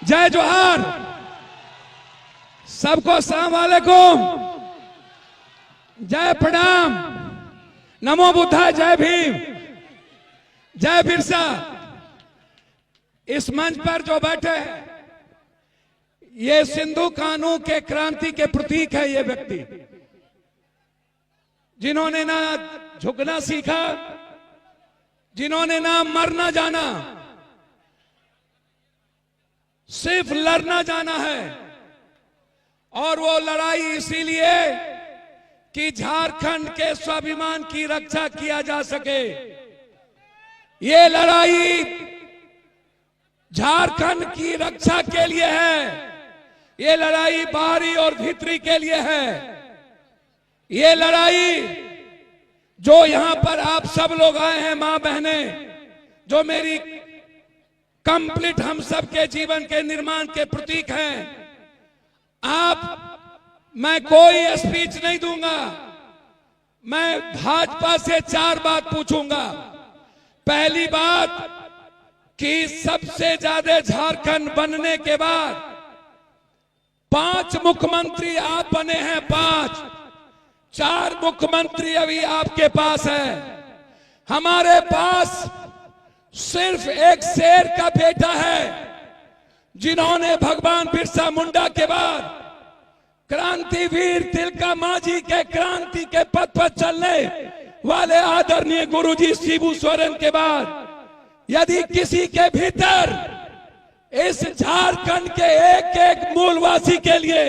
जय जोहार, सबको अस्सलाम वालेकुम, जय प्रणाम, नमो बुद्धा, जय भीम, जय बिरसा। इस मंच पर जो बैठे हैं ये सिंधु कानून के क्रांति के प्रतीक है। ये व्यक्ति जिन्होंने ना झुकना सीखा, जिन्होंने ना मरना जाना, सिर्फ लड़ना जाना है। और वो लड़ाई इसीलिए कि झारखंड के स्वाभिमान की रक्षा किया जा सके। ये लड़ाई झारखंड की रक्षा के लिए है। ये लड़ाई बाहरी और भीतरी के लिए है। ये लड़ाई जो यहां पर आप सब लोग आए हैं, मां बहने, जो मेरी कंप्लीट हम सब के जीवन के निर्माण के प्रतीक हैं। मैं कोई स्पीच नहीं दूंगा, मैं भाजपा से 4 बात पूछूंगा। पहली बात कि सबसे ज्यादा झारखंड बनने के बाद 5 मुख्यमंत्री आप बने हैं, 4 मुख्यमंत्री अभी आपके पास है। हमारे पास सिर्फ एक शेर का बेटा है जिन्होंने भगवान बिरसा मुंडा के बाद क्रांतिवीर तिलका मांझी के क्रांति के पथ पर चलने वाले आदरणीय गुरुजी शिबू सोरेन के बाद यदि किसी के भीतर इस झारखंड के एक एक मूलवासी के लिए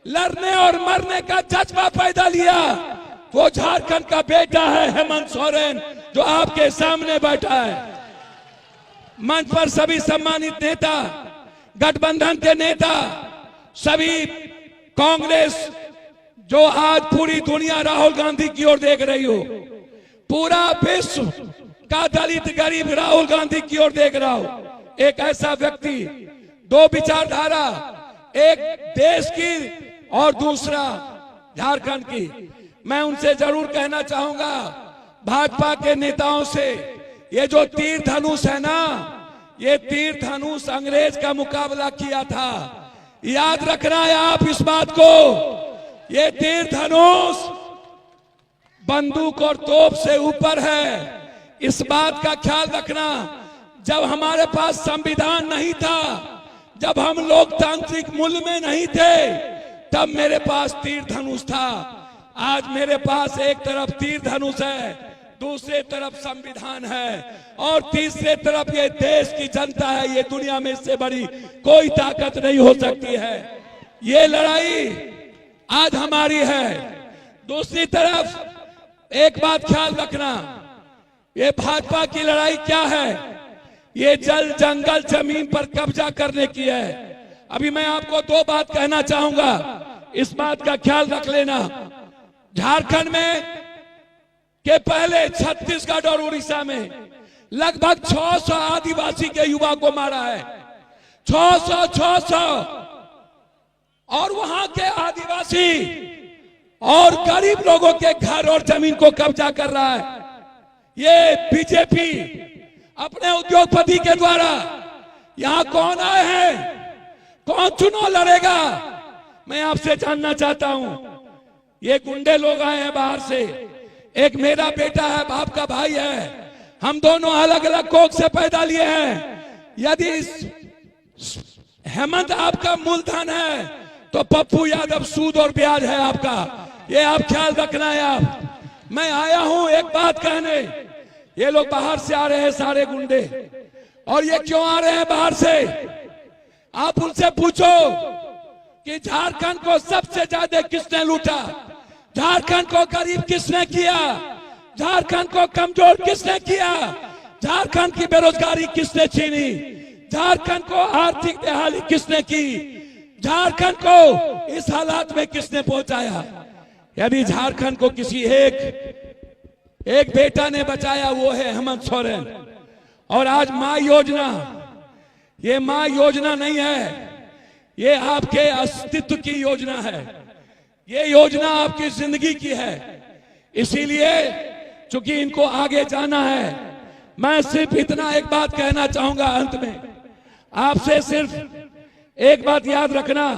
लड़ने और मरने का जज्बा पैदा लिया, वो झारखंड का बेटा है हेमंत सोरेन, जो आपके सामने बैठा है। मंच पर सभी सम्मानित नेता, गठबंधन के नेता, सभी कांग्रेस, जो आज पूरी दुनिया राहुल गांधी की ओर देख रही हो, पूरा विश्व का दलित गरीब राहुल गांधी की ओर देख रहा हो। एक ऐसा व्यक्ति, 2 विचारधारा, एक देश की और दूसरा झारखंड की। मैं उनसे जरूर कहना चाहूंगा, भाजपा के नेताओं से, ये जो तीर धनुष है ना, ये तीर धनुष अंग्रेज का मुकाबला किया था। याद रखना है आप इस बात को। ये तीर धनुष बंदूक और तोप से ऊपर है। इस बात का ख्याल रखना। जब हमारे पास संविधान नहीं था, जब हम लोकतांत्रिक मूल्य में नहीं थे, तब मेरे पास तीर धनुष था। आज मेरे पास एक तरफ तीर धनुष है, दूसरे तरफ संविधान है, और तीसरे तरफ ये देश की जनता है। ये दुनिया में इससे बड़ी कोई ताकत नहीं हो सकती है। ये लड़ाई आज हमारी है। दूसरी तरफ एक बात ख्याल रखना, ये भाजपा की लड़ाई क्या है? ये जल जंगल जमीन पर कब्जा करने की है। अभी मैं आपको 2 बात कहना चाहूंगा, इस बात का ख्याल रख लेना। झारखंड में के पहले छत्तीसगढ़ और उड़ीसा में लगभग 600 आदिवासी के युवा को मारा है। 600 और वहां के आदिवासी और गरीब लोगों के घर और जमीन को कब्जा कर रहा है। ये बीजेपी अपने उद्योगपति के द्वारा। यहां कौन आए हैं, कौन चुनाव लड़ेगा, मैं आपसे जानना चाहता हूं। ये गुंडे लोग आए हैं बाहर से। एक मेरा बेटा है, बाप का भाई है, हम दोनों अलग अलग कोख से पैदा लिए हैं। यदि हेमंत आपका मूलधन है तो पप्पू यादव सूद और ब्याज है आपका। ये आप ख्याल रखना है। आप, मैं आया हूं एक बात कहने। ये लोग बाहर से आ रहे हैं सारे गुंडे, और ये क्यों आ रहे हैं बाहर से? आप उनसे पूछो कि झारखंड को सबसे ज्यादा किसने लूटा, झारखंड को गरीब किसने किया, झारखंड को कमजोर किसने किया, झारखंड की बेरोजगारी किसने छीनी, झारखंड को आर्थिक बेहाली किसने की, झारखंड को इस हालात में किसने पहुंचाया? यदि झारखंड को किसी एक बेटा ने बचाया, वो है हेमंत सोरेन। और आज मां योजना, ये मां योजना नहीं है, ये आपके अस्तित्व की योजना है। ये योजना आपकी जिंदगी की है। इसीलिए चूंकि इनको आगे जाना है, मैं सिर्फ इतना एक बात कहना चाहूंगा अंत में। आपसे सिर्फ एक बात याद रखना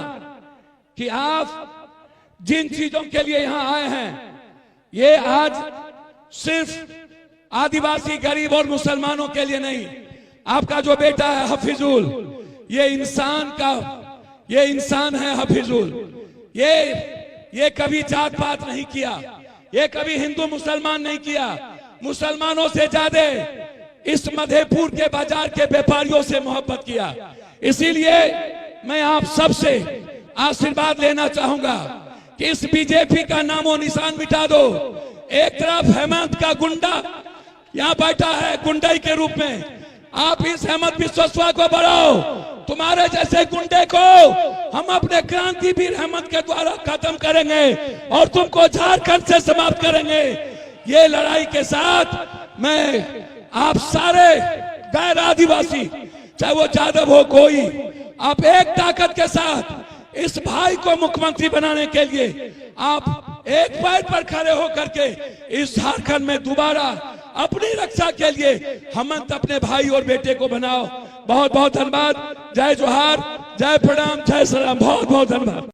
कि आप जिन चीजों के लिए यहां आए हैं, ये आज सिर्फ आदिवासी, गरीब और मुसलमानों के लिए नहीं। आपका जो बेटा है हफीजुल, ये इंसान है हफीजुल। ये कभी जात पात नहीं किया, ये कभी हिंदू मुसलमान नहीं किया। मुसलमानों से ज्यादा इस मधेपुर के बाजार के व्यापारियों से मोहब्बत किया। इसीलिए मैं आप सबसे आशीर्वाद लेना चाहूंगा कि इस बीजेपी का नामो निशान मिटा दो। एक तरफ हेमंत का गुंडा यहाँ बैठा है गुंडाई के रूप में, आप इस हेमंत बिस्वा को बढ़ाओ। तुम्हारे जैसे गुंडे को हम अपने क्रांतिवीर हेमंत के द्वारा खत्म करेंगे और तुमको झारखंड से समाप्त करेंगे। ये लड़ाई के साथ मैं आप सारे गैर आदिवासी, चाहे वो यादव हो कोई, आप एक ताकत के साथ इस भाई को मुख्यमंत्री बनाने के लिए आप एक पैर पर खड़े होकर के इस झारखंड में दोबारा अपनी रक्षा के लिए हेमंत अपने भाई और बेटे को बनाओ। बहुत बहुत धन्यवाद। जय जोहार, जय प्रणाम, जय सलाम। बहुत बहुत धन्यवाद।